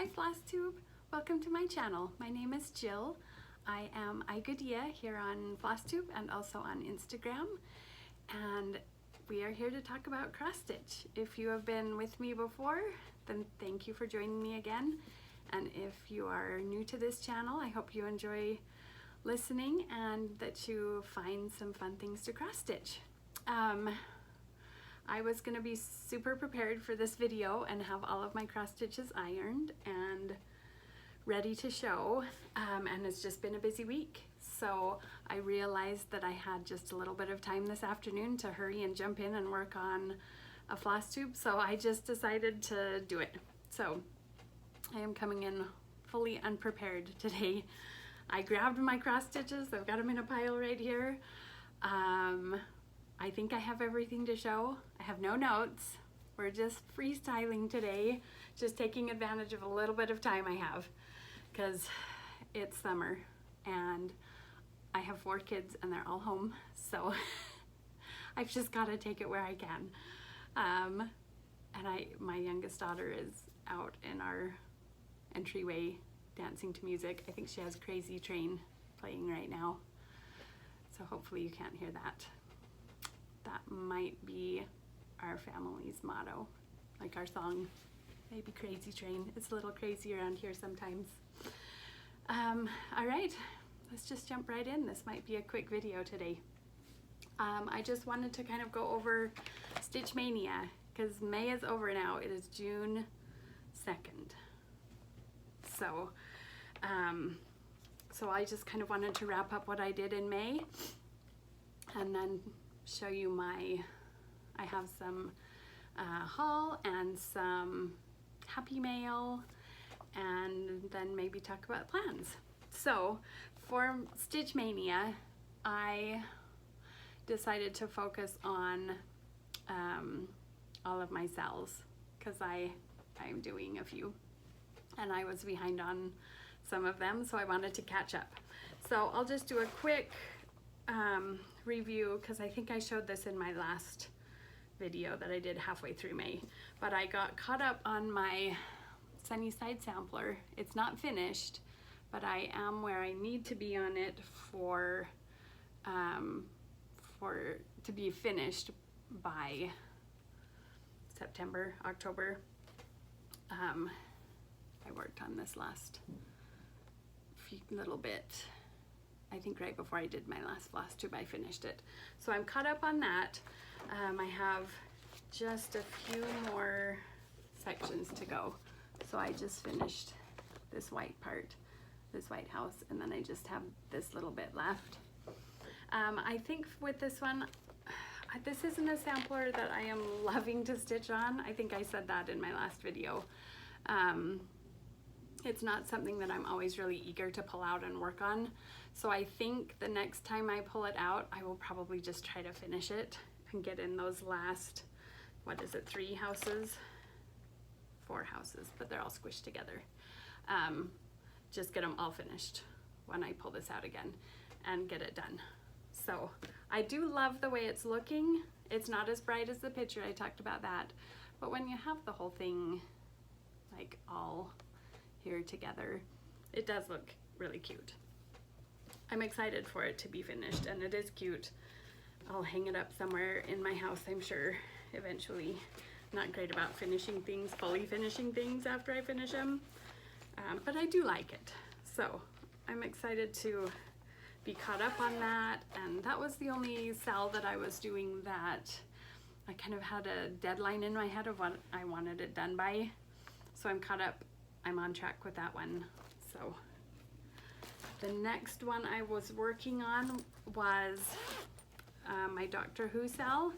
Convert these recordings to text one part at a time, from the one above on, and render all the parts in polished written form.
Hi Flosstube, welcome to my channel. My name is Jill. I am iGoodia here on Flosstube and also on Instagram, and we are here to talk about cross stitch. If you have been with me before, then thank you for joining me again, and if you are new to this channel, I hope you enjoy listening and that you find some fun things to cross stitch. I was going to be super prepared for this video and have all of my cross stitches ironed and ready to show, and it's just been a busy week. So I realized that I had just a little bit of time this afternoon to hurry and jump in and work on a floss tube, so I just decided to do it. So I am coming in fully unprepared today. I grabbed my cross stitches, I've got them in a pile right here. I think I have everything to show. I have no notes. We're just freestyling today, just taking advantage of a little bit of time I have, because it's summer and I have 4 kids and they're all home, so I've just got to take it where I can. And my youngest daughter is out in our entryway dancing to music. I think she has Crazy Train playing right now, so hopefully you can't hear that. That might be our family's motto, like our song, maybe Crazy Train. It's a little crazy around here sometimes. All right, let's just jump right in. This might be a quick video today. I just wanted to kind of go over Stitch Mania, because May is over now. It is June 2nd. So I just kind of wanted to wrap up what I did in May and then show you I have some haul and some happy mail, and then maybe talk about plans. So for Stitch Mania, I decided to focus on all of my SALs, because I'm doing a few and I was behind on some of them, so I wanted to catch up. So I'll just do a quick review, because I think I showed this in my last video that I did halfway through May, but I got caught up on my Sunnyside sampler. It's not finished, but I am where I need to be on it for to be finished by September, October. I worked on this last little bit. I think right before I did my last floss tube, I finished it. So I'm caught up on that. I have just a few more sections to go. So I just finished this white part, this white house, and then I just have this little bit left. I think with this one, this isn't a sampler that I am loving to stitch on. I think I said that in my last video. It's not something that I'm always really eager to pull out and work on. So I think the next time I pull it out, I will probably just try to finish it and get in those last, what is it, 3 houses? 4 houses, but they're all squished together. Just get them all finished when I pull this out again and get it done. So I do love the way it's looking. It's not as bright as the picture, I talked about that. But when you have the whole thing like all here together, it does look really cute. I'm excited for it to be finished, and it is cute. I'll hang it up somewhere in my house, I'm sure, eventually. Not great about finishing things, fully finishing things after I finish them, but I do like it. So I'm excited to be caught up on that, and that was the only SAL that I was doing that I kind of had a deadline in my head of what I wanted it done by. So I'm caught up, I'm on track with that one. So the next one I was working on was my Doctor Who SAL.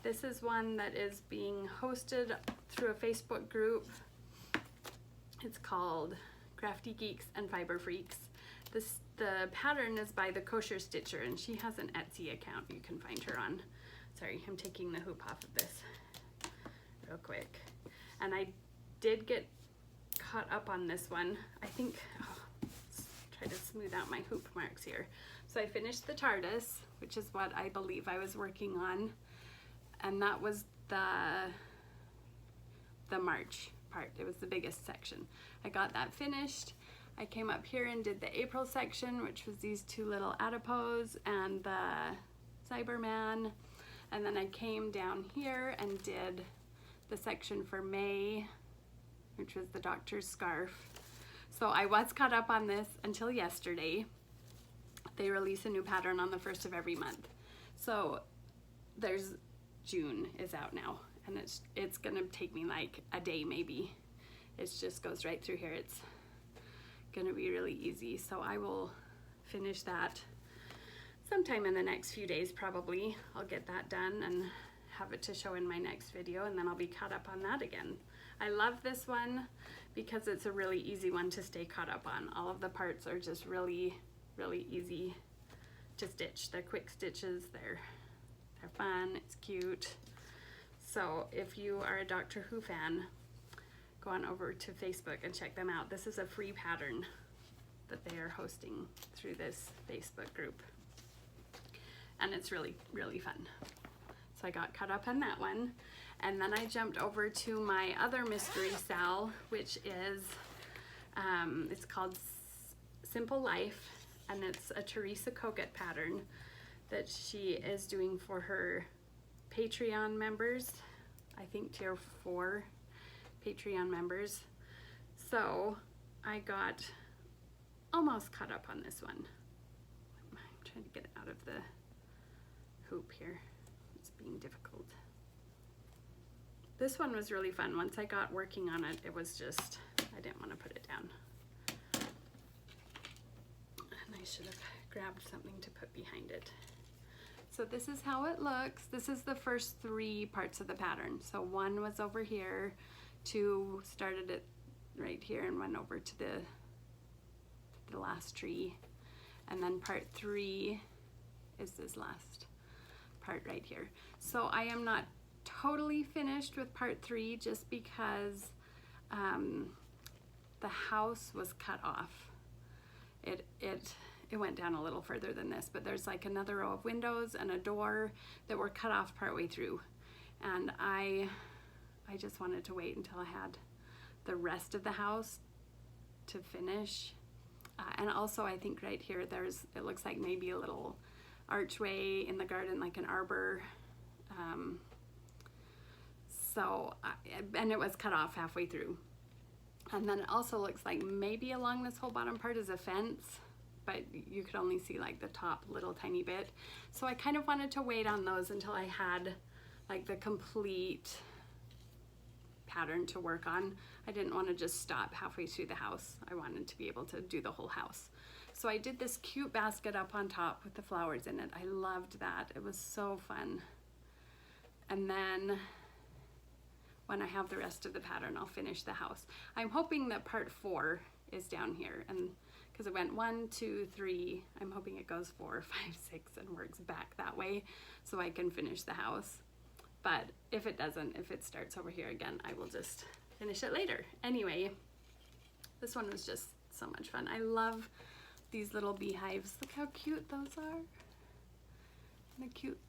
This is one that is being hosted through a Facebook group. It's called Crafty Geeks and Fiber Freaks. The pattern is by the Kosher Stitcher, and she has an Etsy account you can find her on. Sorry, I'm taking the hoop off of this real quick. And I did get caught up on this one. I think, let's try to smooth out my hoop marks here. So I finished the TARDIS, which is what I believe I was working on, and that was the March part. It was the biggest section. I got that finished. I came up here and did the April section, which was these two little adipose and the Cyberman. And then I came down here and did the section for May, which was the doctor's scarf. So I was caught up on this until yesterday. They release a new pattern on the 1st of every month. So there's June is out now, and it's gonna take me like a day maybe. It just goes right through here. It's gonna be really easy. So I will finish that sometime in the next few days probably. I'll get that done and have it to show in my next video, and then I'll be caught up on that again. I love this one because it's a really easy one to stay caught up on. All of the parts are just really easy to stitch. They're quick stitches, they're fun, it's cute. So if you are a Doctor Who fan, go on over to Facebook and check them out. This is a free pattern that they are hosting through this Facebook group. And it's really fun. So I got caught up on that one. And then I jumped over to my other mystery SAL, which is, it's called Simple Life. And it's a Teresa Kogut pattern that she is doing for her Patreon members. I think tier 4 Patreon members. So I got almost caught up on this one. I'm trying to get out of the hoop here. It's being difficult. This one was really fun. Once I got working on it, it was just, I didn't want to put it down. And I should have grabbed something to put behind it. So this is how it looks. This is the first 3 parts of the pattern. So 1 was over here, 2 started it right here and went over to the last tree. And then part 3 is this last part right here. So I am not totally finished with part 3 just because the house was cut off. It went down a little further than this, but there's like another row of windows and a door that were cut off partway through. And I just wanted to wait until I had the rest of the house to finish. And also I think right here it looks like maybe a little archway in the garden, like an arbor. And it was cut off halfway through. And then it also looks like maybe along this whole bottom part is a fence, but you could only see like the top little tiny bit. So I kind of wanted to wait on those until I had like the complete pattern to work on. I didn't want to just stop halfway through the house. I wanted to be able to do the whole house. So I did this cute basket up on top with the flowers in it. I loved that. It was so fun. And then when I have the rest of the pattern, I'll finish the house. I'm hoping that part 4 is down here, and because it went 1, 2, 3, I'm hoping it goes 4, 5, 6 and works back that way so I can finish the house. But if it doesn't, if it starts over here again, I will just finish it later. Anyway, this one was just so much fun. I love these little beehives. Look how cute those are. And the cute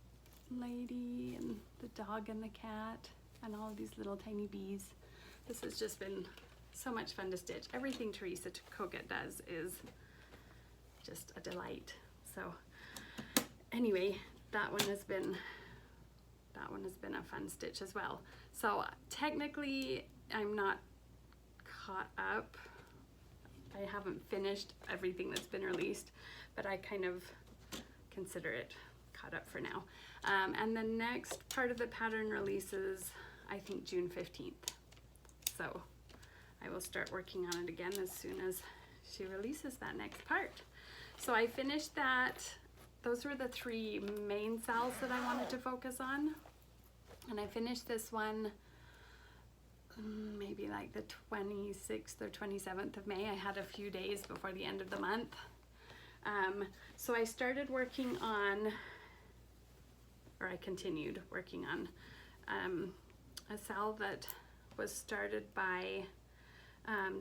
lady and the dog and the cat and all of these little tiny bees. This has just been so much fun to stitch. Everything Teresa Kogut does is just a delight. So anyway, that one has been a fun stitch as well. So technically I'm not caught up. I haven't finished everything that's been released, but I kind of consider it caught up for now. And the next part of the pattern releases, I think, June 15th. So I will start working on it again as soon as she releases that next part. So I finished that. Those were the 3 main SALs that I wanted to focus on. And I finished this one maybe like the 26th or 27th of May. I had a few days before the end of the month. So I started working on, or I continued working on a SAL that was started by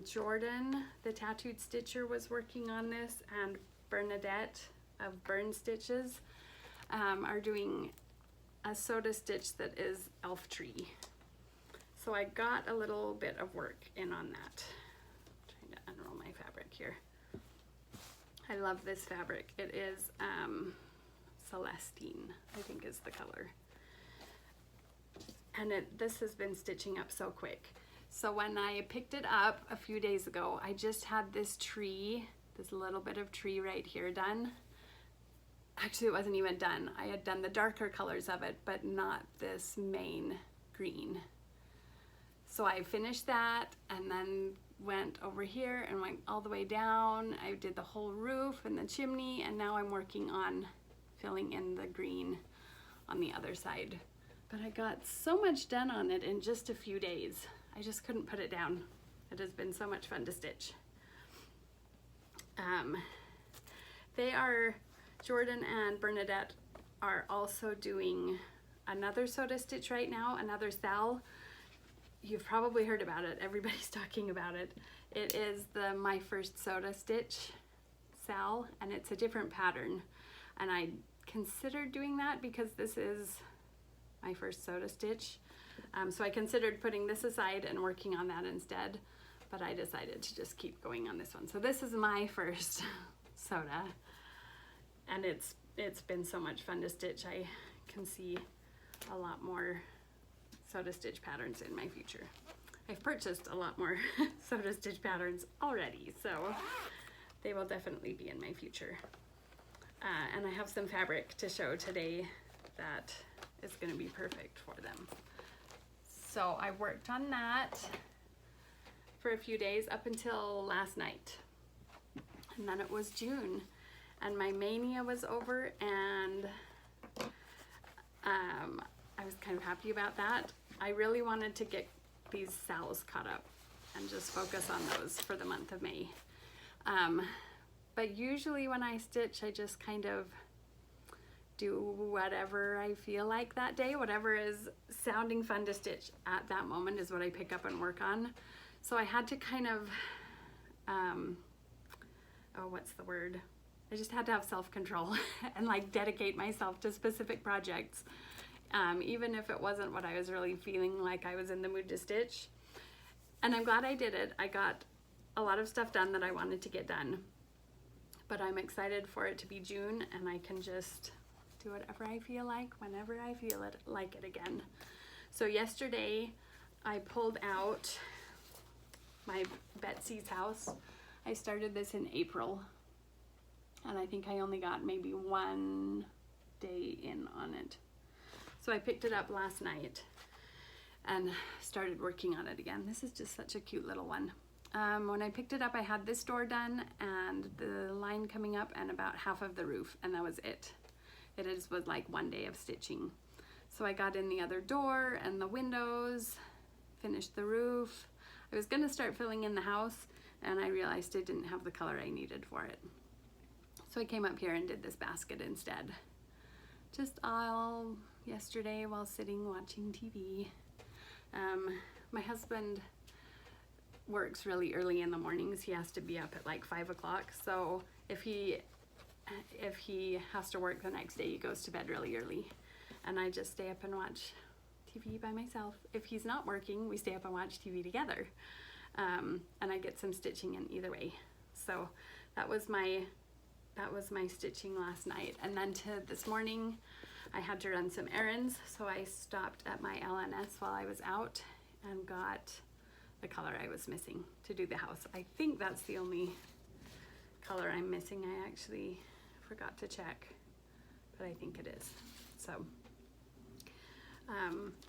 Jordan, the Tattooed Stitcher, was working on this, and Bernadette of Burn Stitches are doing a soda stitch that is elf tree. So I got a little bit of work in on that. I'm trying to unroll my fabric here. I love this fabric. It is Celestine, I think is the color. And this has been stitching up so quick. So when I picked it up a few days ago, I just had this tree, this little bit of tree right here done. Actually, it wasn't even done. I had done the darker colors of it, but not this main green. So I finished that and then went over here and went all the way down. I did the whole roof and the chimney, and now I'm working on filling in the green on the other side. But I got so much done on it in just a few days. I just couldn't put it down. It has been so much fun to stitch. Jordan and Bernadette are also doing another soda stitch right now, another SAL. You've probably heard about it. Everybody's talking about it. It is the My First Soda Stitch SAL, and it's a different pattern. And I considered doing that because this is my first soda stitch. So I considered putting this aside and working on that instead, but I decided to just keep going on this one. So this is my first soda, and it's been so much fun to stitch. I can see a lot more soda stitch patterns in my future. I've purchased a lot more soda stitch patterns already, so they will definitely be in my future. And I have some fabric to show today that is going to be perfect for them. So I worked on that for a few days up until last night, and then it was June, and my mania was over, and I was kind of happy about that. I really wanted to get these SALs caught up and just focus on those for the month of May. But usually when I stitch, I just kind of do whatever I feel like that day. Whatever is sounding fun to stitch at that moment is what I pick up and work on. So I had to kind of, what's the word? I just had to have self-control and like dedicate myself to specific projects. Even if it wasn't what I was really feeling like I was in the mood to stitch. And I'm glad I did it. I got a lot of stuff done that I wanted to get done. But I'm excited for it to be June, and I can just do whatever I feel like whenever I feel it like it again. So yesterday I pulled out my Betsy's house. I started this in April, and I think I only got maybe one day in on it. So I picked it up last night and started working on it again. This is just such a cute little one. When I picked it up, I had this door done and the line coming up and about half of the roof, and that was it. It was like one day of stitching. So I got in the other door and the windows, finished the roof. I was gonna start filling in the house, and I realized I didn't have the color I needed for it. So I came up here and did this basket instead. Just all yesterday while sitting watching TV. My husband works really early in the mornings. He has to be up at like 5 o'clock. So if he has to work the next day, he goes to bed really early. And I just stay up and watch TV by myself. If he's not working, we stay up and watch TV together. And I get some stitching in either way. So that was my stitching last night. And then this morning, I had to run some errands, so I stopped at my LNS while I was out and got the color I was missing to do the house. I think that's the only color I'm missing. I actually forgot to check, but I think it is. So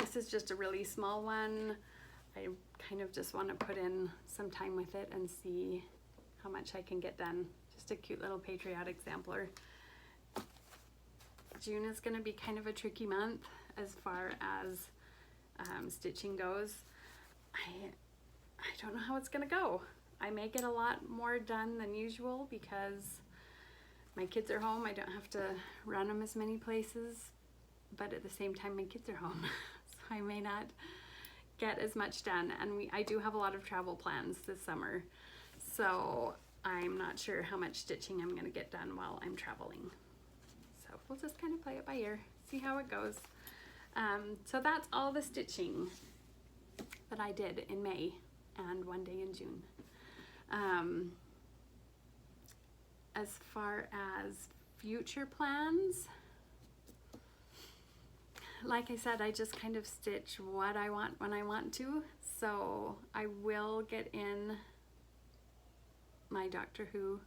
this is just a really small one. I kind of just want to put in some time with it and see how much I can get done. Just a cute little patriotic sampler. June is going to be kind of a tricky month as far as stitching goes. I don't know how it's going to go. I may get a lot more done than usual because my kids are home. I don't have to run them as many places, but at the same time my kids are home. So I may not get as much done, and I do have a lot of travel plans this summer. So I'm not sure how much stitching I'm going to get done while I'm traveling. So we'll just kind of play it by ear, see how it goes. So that's all the stitching. but I did in May and one day in June. As far as future plans, like I said, I just kind of stitch what I want when I want to. So I will get in my Doctor Who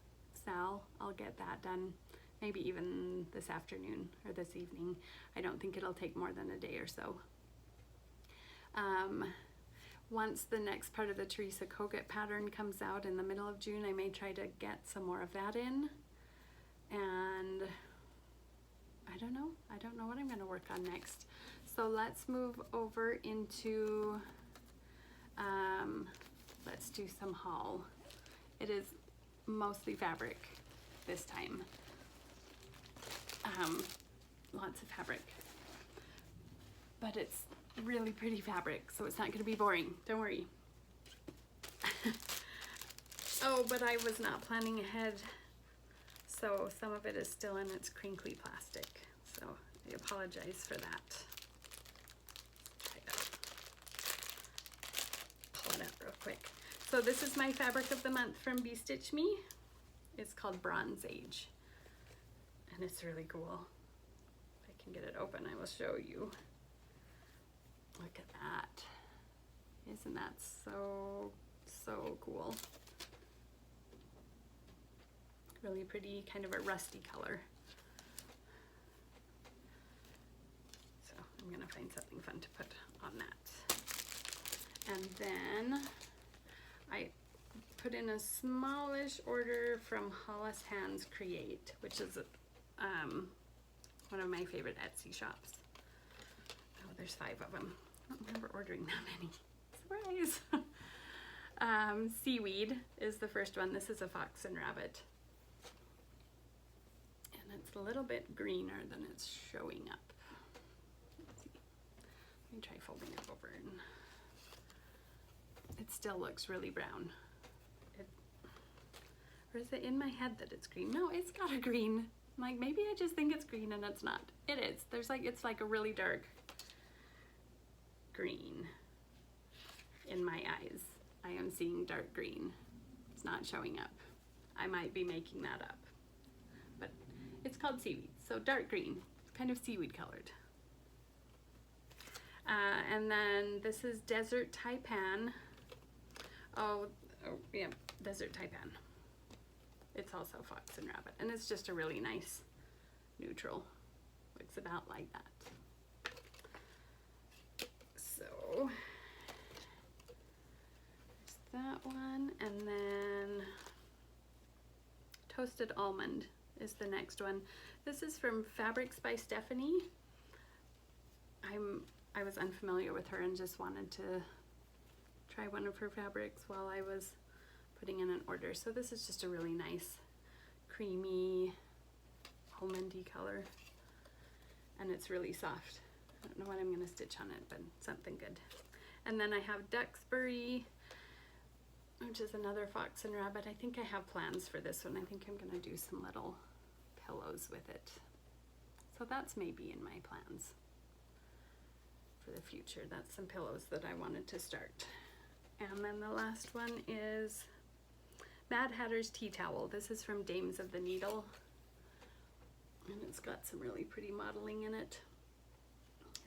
SAL. I'll get that done maybe even this afternoon or this evening. I don't think it'll take more than a day or so. Once the next part of the Teresa Kogut pattern comes out in the middle of June, I may try to get some more of that in. And I don't know what I'm going to work on next. So let's move over into, let's do some haul. It is mostly fabric this time. Lots of fabric. But it's really pretty fabric, so it's not going to be boring. Don't worry. Oh, but I was not planning ahead. So some of it is still in its crinkly plastic. So I apologize for that. Try to pull it out real quick. So this is my fabric of the month from Be Stitch Me. It's called Bronze Age. And it's really cool. If I can get it open, I will show you. Look at that. Isn't that so cool? Really pretty, kind of a rusty color. So I'm gonna find something fun to put on that. And then I put in a smallish order from Hollis Hands Create, which is one of my favorite Etsy shops. Oh, there's 5 of them. I don't remember ordering that many. Surprise! Seaweed is the first one. This is a fox and rabbit. And it's a little bit greener than it's showing up. Let's see. Let me try folding it over. It still looks really brown. Or is it in my head that it's green? No, it's got a green. Like, maybe I just think it's green and it's not. It is. It's like a really dark green in my eyes. I am seeing dark green. It's not showing up. I might be making that up. But it's called seaweed, so dark green, kind of seaweed colored. And then this is Desert Taipan. Oh yeah, Desert Taipan. It's also fox and rabbit, and it's just a really nice neutral. Looks about like that. So there's that one, and then Toasted Almond is the next one. This is from Fabrics by Stephanie. I was unfamiliar with her and just wanted to try one of her fabrics while I was putting in an order. So this is just a really nice creamy almondy color, and it's really soft. I don't know what I'm going to stitch on it, but something good. And then I have Duxbury, which is another fox and rabbit. I think I have plans for this one. I think I'm going to do some little pillows with it. So that's maybe in my plans for the future. That's some pillows that I wanted to start. And then the last one is Mad Hatter's Tea Towel. This is from Dames of the Needle, and it's got some really pretty modeling in it.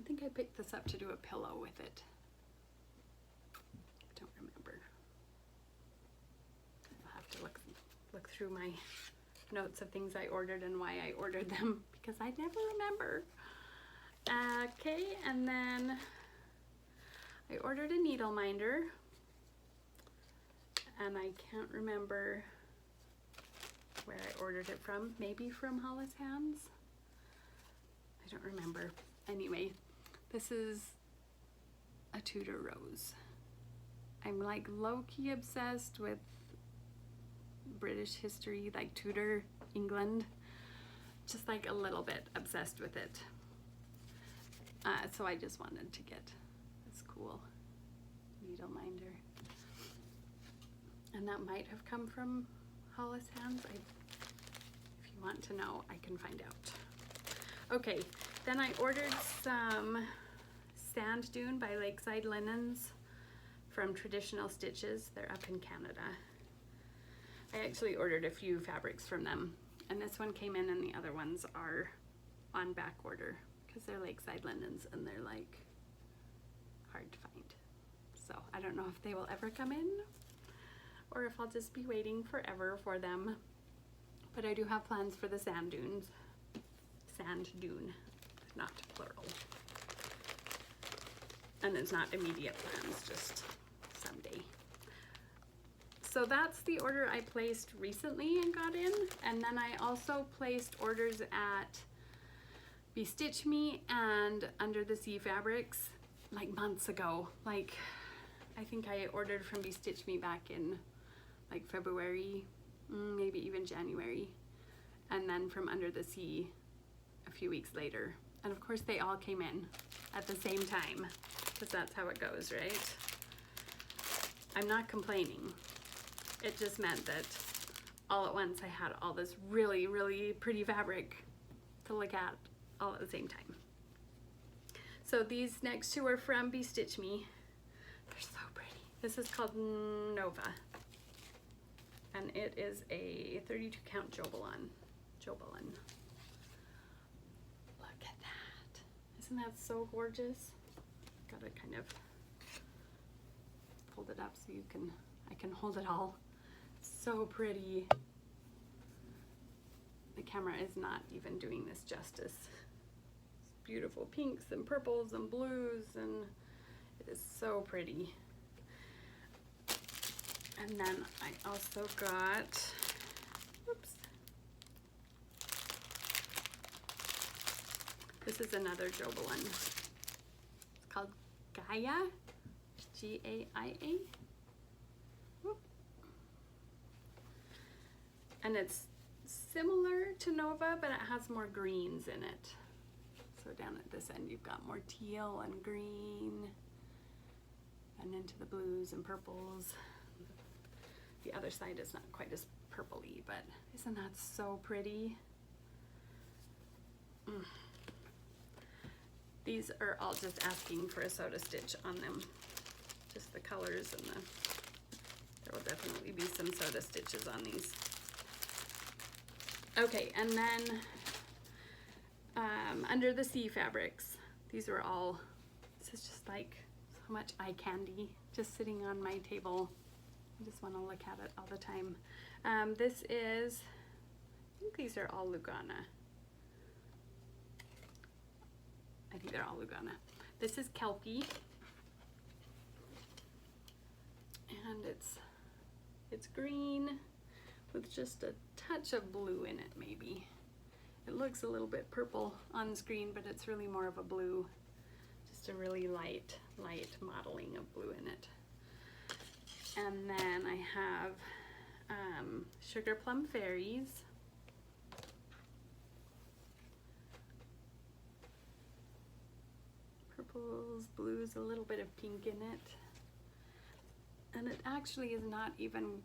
I think I picked this up to do a pillow with it. I don't remember. I'll have to look through my notes of things I ordered and why I ordered them, because I never remember. Okay, and then I ordered a needle minder, and I can't remember where I ordered it from. Maybe from Hollis Hands? I don't remember. Anyway, this is a Tudor rose. I'm like low-key obsessed with British history, like Tudor England. Just like a little bit obsessed with it. So I just wanted to get this cool needle minder. And that might have come from Hollis Hands. If you want to know, I can find out. Okay, then I ordered some Sand Dune by Lakeside Linens. from Traditional Stitches. They're up in Canada. I actually ordered a few fabrics from them, and this one came in and the other ones are on back order because they're lakeside linens and they're like hard to find. So I don't know if they will ever come in or if I'll just be waiting forever for them. But I do have plans for the sand dunes. Sand dune, not plural. And it's not immediate plans, just someday. So that's the order I placed recently and got in. And then I also placed orders at Bestitch Me and Under the Sea Fabrics like months ago. Like, I think I ordered from Bestitch Me back in like February, maybe even January. And then from Under the Sea a few weeks later. And of course they all came in at the same time, because that's how it goes, right? I'm not complaining. It just meant that all at once I had all this really, really pretty fabric to look at all at the same time. So these next two are from Bestitch Me. They're so pretty. This is called Nova. And it is a 32 count Jobelan. Look at that. Isn't that so gorgeous? Gotta kind of fold it up so I can hold it all. So pretty. The camera is not even doing this justice. It's beautiful pinks and purples and blues, and it is so pretty. And then I also got, whoops. This is another Jobelan. It's called Gaia, G-A-I-A. And it's similar to Nova, but it has more greens in it. So down at this end, you've got more teal and green, and into the blues and purples. The other side is not quite as purpley, but isn't that so pretty? These are all just asking for a soda stitch on them. Just the colors and there will definitely be some soda stitches on these. Okay, and then Under the Sea Fabrics. These were all, this is just like so much eye candy just sitting on my table. I just want to look at it all the time. This is, I think these are all Lugana. I think they're all Lugana. This is Kelpie. And it's green with just a touch of blue in it, maybe. It looks a little bit purple on the screen, but it's really more of a blue. Just a really light modeling of blue in it. And then I have Sugar Plum Fairies. Purples, blues, a little bit of pink in it. And it actually is not even,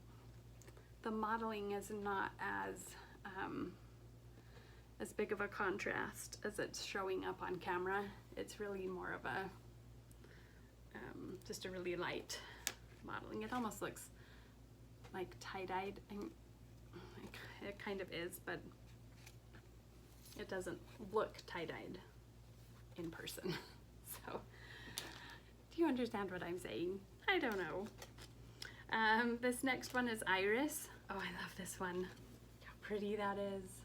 the modeling is not as big of a contrast as it's showing up on camera. It's really more of a, just a really light modeling. It almost looks like tie-dyed. It kind of is, but it doesn't look tie-dyed in person. So, do you understand what I'm saying? I don't know. This next one is Iris. Oh, I love this one. How pretty that is.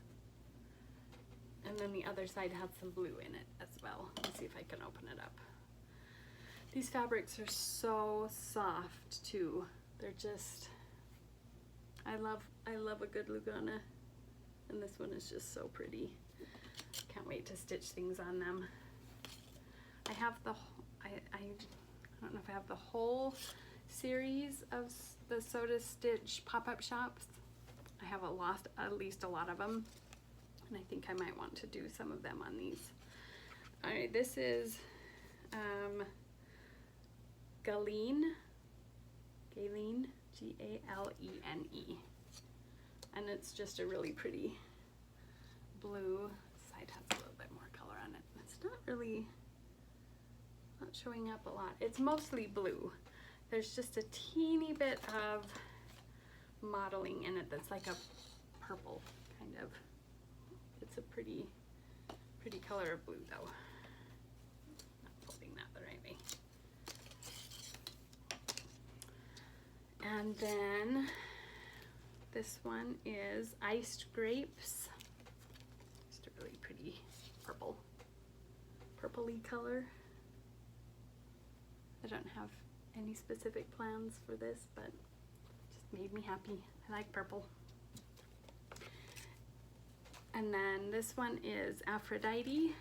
And then the other side has some blue in it as well. Let's see if I can open it up. These fabrics are so soft too. They're just, I love a good Lugana. And this one is just so pretty. Can't wait to stitch things on them. I have the, I don't know if I have the whole series of the Soda Stitch pop-up shops. I have at least a lot of them, and I think I might want to do some of them on these. All right, this is Galeen, G-A-L-E-N-E, and it's just a really pretty blue. Side has a little bit more color on it. It's not really, not showing up a lot. It's mostly blue. there's just a teeny bit of modeling in it that's like a purple kind of. It's a pretty color of blue though. Not holding that the right way. And then this one is Iced Grapes. Just a really pretty purpley color. I don't have any specific plans for this, but it just made me happy. I like purple. And then this one is Aphrodite.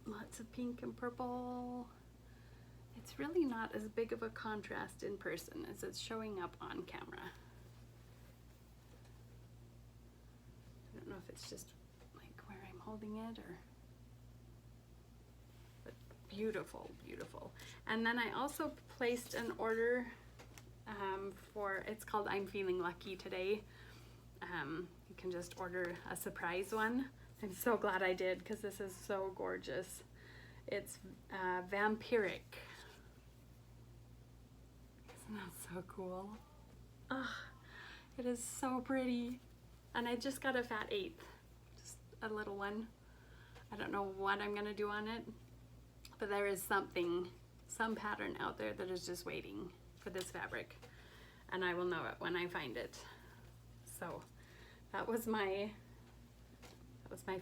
Lots of pink and purple. It's really not as big of a contrast in person as it's showing up on camera. I don't know if it's just like where I'm holding it or, but beautiful, beautiful. And then I also placed an order for, it's called I'm Feeling Lucky Today. You can just order a surprise one. I'm so glad I did because this is so gorgeous. It's vampiric. Isn't that so cool? Oh, it is so pretty. And I just got a fat 1/8, just a little one. I don't know what I'm gonna do on it, but there is some pattern out there that is just waiting for this fabric, and I will know it when I find it. So that was my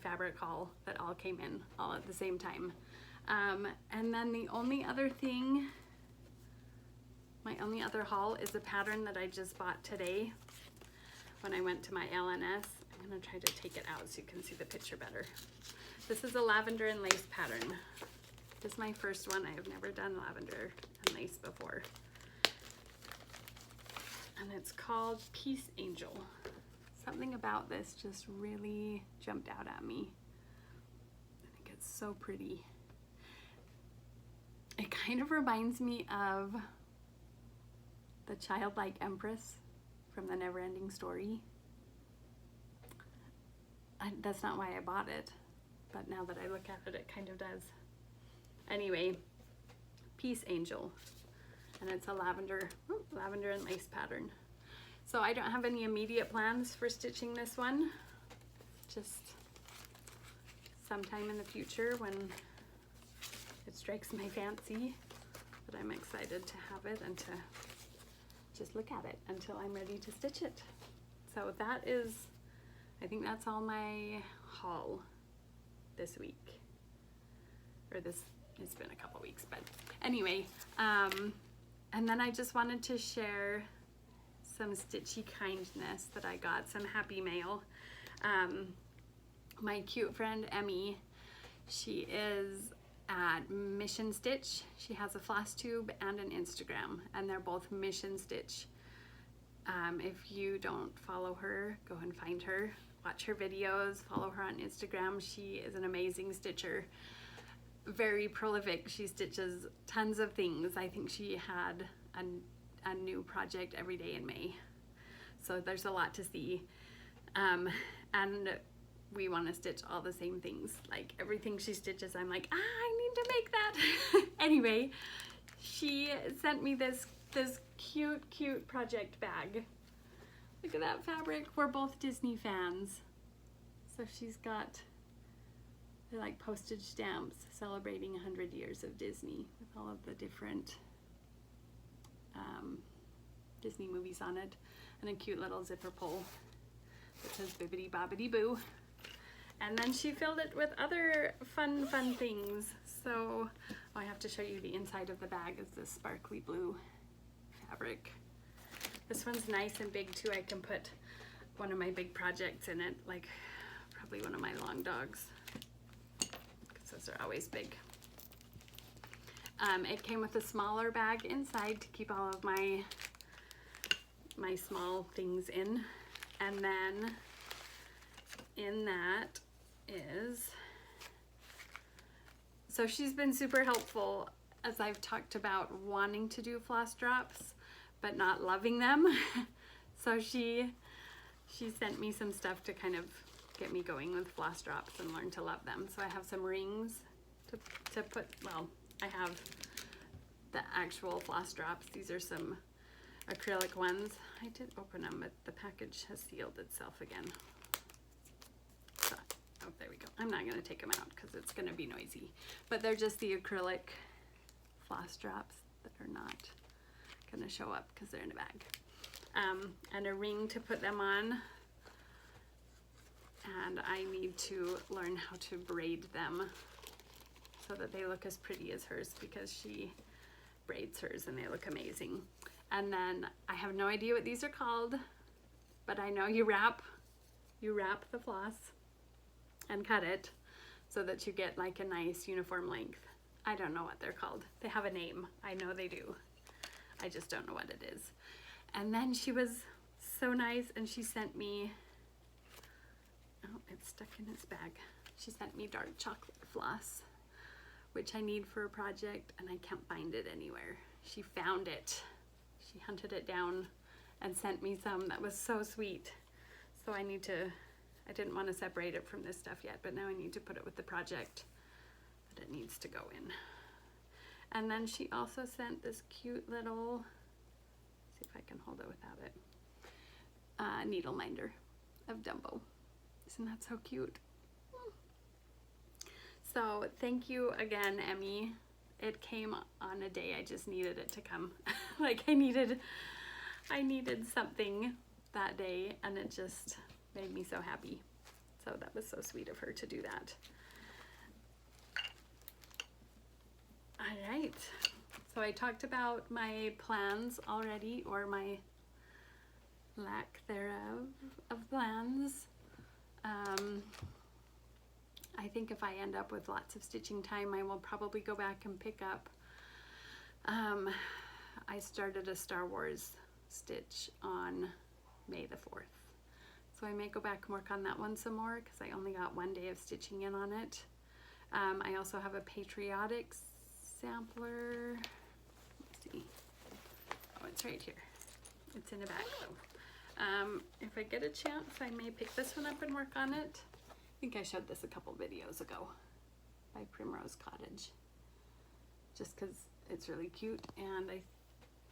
fabric haul that all came in all at the same time. And then the only other thing, my only other haul is a pattern that I just bought today when I went to my LNS. I'm gonna try to take it out so you can see the picture better. This is a lavender and lace pattern. This is my first one. I have never done lavender and lace before. And it's called Peace Angel. Something about this just really jumped out at me. I think it's so pretty. It kind of reminds me of the childlike empress from the Never-Ending Story. That's not why I bought it, but now that I look at it, it kind of does. Anyway, Peace Angel, and it's a lavender and lace pattern. So I don't have any immediate plans for stitching this one, just sometime in the future when it strikes my fancy. But I'm excited to have it and to just look at it until I'm ready to stitch it. So that is, I think that's all my haul this week. Or this, it's been a couple weeks, but anyway. And then I just wanted to share some stitchy kindness that I got, some happy mail. My cute friend Emmy, she is at Mission Stitch. She has a Flosstube and an Instagram, and they're both Mission Stitch. If you don't follow her, go and find her, watch her videos, follow her on Instagram. She is an amazing stitcher, very prolific. She stitches tons of things. I think she had a new project every day in May, so there's a lot to see. And we want to stitch all the same things. Like everything she stitches, I'm like, I need to make that. Anyway, she sent me this cute project bag. Look at that fabric. We're both Disney fans, so she's got, they're like postage stamps celebrating 100 years of Disney with all of the different Disney movies on it, and a cute little zipper pull that says bibbidi bobbidi boo. And then she filled it with other fun things. So I have to show you the inside of the bag. Is this sparkly blue fabric. This one's nice and big too. I can put one of my big projects in it, like probably one of my long dogs, because those are always big. It came with a smaller bag inside to keep all of my small things in, and then in that is, so she's been super helpful as I've talked about wanting to do floss drops but not loving them. So she sent me some stuff to kind of get me going with floss drops and learn to love them. So I have some rings to put, well, I have the actual floss drops. These are some acrylic ones. I did open them, but the package has sealed itself again. So, oh, there we go. I'm not going to take them out because it's going to be noisy. But they're just the acrylic floss drops that are not going to show up because they're in a bag. And a ring to put them on. And I need to learn how to braid them so that they look as pretty as hers, because she braids hers and they look amazing. And then I have no idea what these are called, but I know you wrap the floss and cut it so that you get like a nice uniform length. I don't know what they're called. They have a name. I know they do. I just don't know what it is. And then she was so nice and she sent me, oh, it's stuck in its bag. She sent me dark chocolate floss, which I need for a project and I can't find it anywhere. She found it. She hunted it down and sent me some. That was so sweet. So I didn't want to separate it from this stuff yet, but now I need to put it with the project that it needs to go in. And then she also sent this cute little, see if I can hold it without it, needle minder of Dumbo. Isn't that so cute? So thank you again, Emmy. It came on a day I just needed it to come. Like I needed something that day and it just made me so happy. So that was so sweet of her to do that. All right. So I talked about my plans already, or my lack thereof of plans. I think if I end up with lots of stitching time, I will probably go back and pick up. I started a Star Wars stitch on May the 4th. So I may go back and work on that one some more because I only got one day of stitching in on it. I also have a patriotic sampler. Let's see. Oh, it's right here. It's in a bag though. If I get a chance, I may pick this one up and work on it. I think I showed this a couple videos ago by Primrose Cottage, just because it's really cute. And I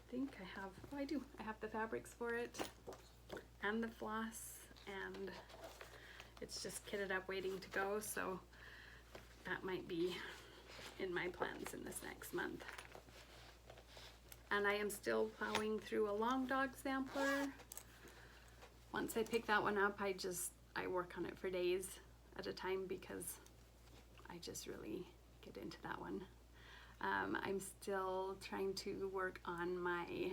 think I have, oh I do, I have the fabrics for it and the floss, and it's just kitted up waiting to go, so that might be in my plans in this next month. And I am still plowing through a long dog sampler. Once I pick that one up, I work on it for days at a time because I just really get into that one. I'm still trying to work on my,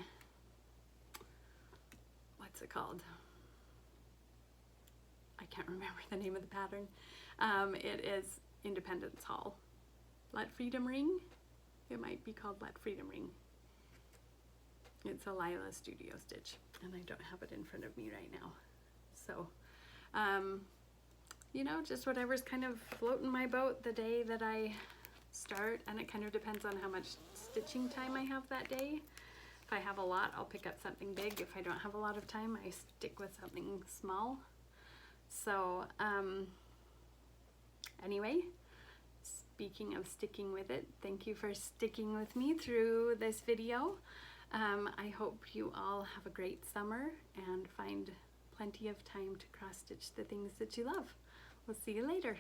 what's it called? I can't remember the name of the pattern. It is Independence Hall. Let Freedom Ring? It might be called Let Freedom Ring. It's a Lila Studio stitch, and I don't have it in front of me right now. So, you know, just whatever's kind of floating my boat the day that I start, and it kind of depends on how much stitching time I have that day. If I have a lot, I'll pick up something big. If I don't have a lot of time, I stick with something small. So, anyway, speaking of sticking with it, thank you for sticking with me through this video. I hope you all have a great summer and find plenty of time to cross stitch the things that you love. We'll see you later.